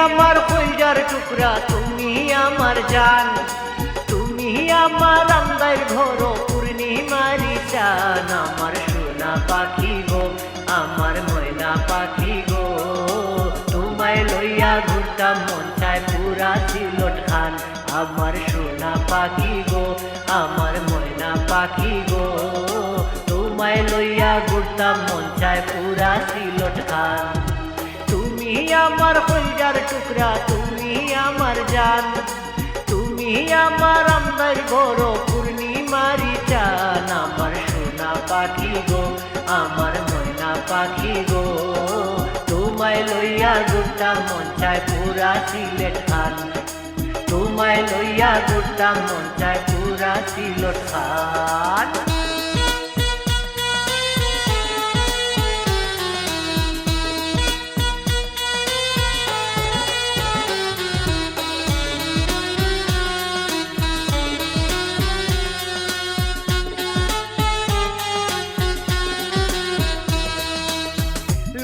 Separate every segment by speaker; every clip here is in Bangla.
Speaker 1: আমার কইজার টুকরা, তুমি আমার জান, তুমি আমার আন্দার ঘর পূর্ণিমারি চান। আমার সোনা পাখি গো, আমার ময়না পাখি গো, তোমায় লইয়া ঘুরতাম মন চায় পুরা সিলট খান। আমার সোনা পাখি গো, আমার ময়না পাখি গো, তোমায় লইয়া ঘুরতাম মন চায় পুরা সিলট খান। তুমি আমার কইজার টুকরা, তুমি আমার জান, তুমি আমার আন্দার ঘর পূর্ণিমারি চান। আমার সোনা পাখি গো, আমার ময়না পাখি গো, তোমায় লইয়া ঘুরতাম মন চায় পুরা সিলেট খান। তোমায় লইয়া ঘুরতাম মন চায় পুরা সিলেট খান।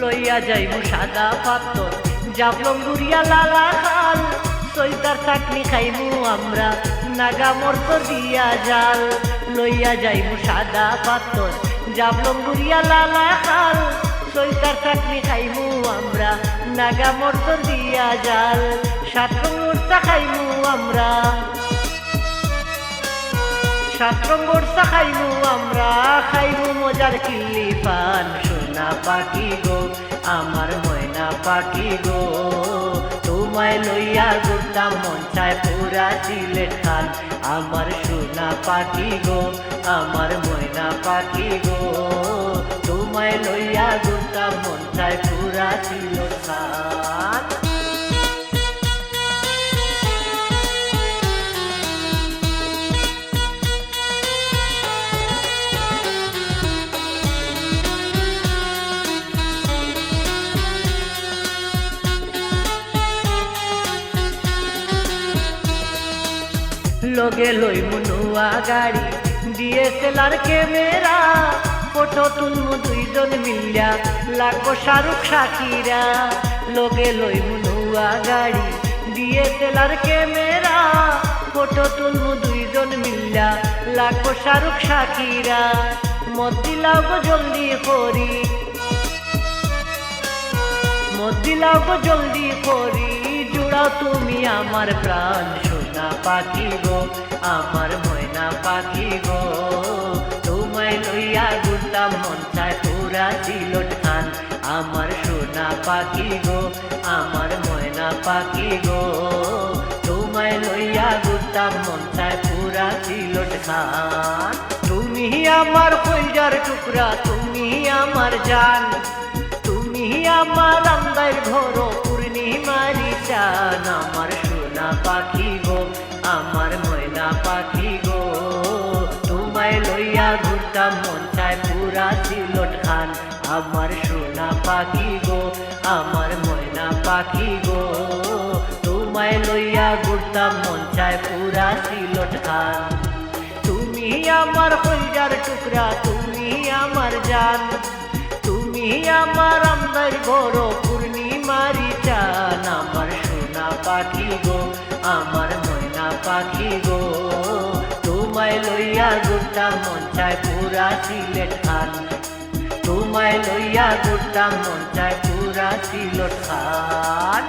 Speaker 1: লইয়া যাইমু সাদা পাথর, জাবলং গুড়িয়া লালা খাল, সৈতার চাটনি খাইমু আমরা, নাগা মর্ত দিয়া জাল। লইয়া যাইমু সাদা পাথর, জাবলং গুড়িয়া লালা খাল, সৈতার চাটনি খাইমু আমরা, নাগা মর্ত দিয়া জাল। সাতরং মোর্চা খাইমু আমরা, সাতরং মোর্চা খাইমু আমরা, খাইমু মজার কিল্লি পান। সোনা পাখি গো, আমার ময়না পাখি গো, তোমায় লইয়া ঘুরতাম মন চায় পুরা সিলেট খান। আমার সোনা পাখি গো, আমার ময়না পাখি গো, তোমায় লইয়া ঘুরতাম মন চায় পুরা সিলেট খান। লগে লইমু নোয়া গাড়ি, ডিএসএলআর ক্যামেরা, ফটো তুলমু দুইজন মিলিয়া, লাগবো শাহরুখ শাকিরা। লগে লইমু নোয়া গাড়ি, ডিএসএলআর ক্যামেরা, ফটো তুলমু দুইজন মিলিয়া, লাগবো শাহরুখ শাকিরা। মত দিলাও গো জলদি করি, মত দিলাও গো জলদি করি, জুড়াও তুমি আমার প্রাণ। সোনা পাখি গো, আমার ময়না পাখি গো, তোমায় লইয়া ঘুরতাম মন চায় পুরা সিলেট খান। আমার সোনা পাখি গো, আমার ময়না পাখি গো, তোমায় লইয়া ঘুরতাম মন চায় পুরা সিলেট খান। তুমি আমার কইজার টুকরা, তুমি আমার জান, তুমি আমার আন্দার ঘর পূর্ণিমারি চান। আমার সোনা পাখি গো, আমার ময়না পাখি গো, তোমায় লইয়া ঘুরতাম মন চায় পুরা সিলেট খান। আমার সোনা পাখি গো, আমার ময়না পাখি গো, তোমায় লইয়া ঘুরতাম মন চায় পুরা সিলেট খান। তুমি আমার কইজার টুকরা, তুমি আমার জান, তুমি আমার আন্দার ঘর পূর্ণিমারি চান। আমার সোনা পাখি গো, আমার ময়না পাখি গো, তোমায় লইয়া ঘুরতাম মন চায় পুরা সিলেট খান। তোমায় লইয়া ঘুরতাম মন চায় পুরা সিলেট খান।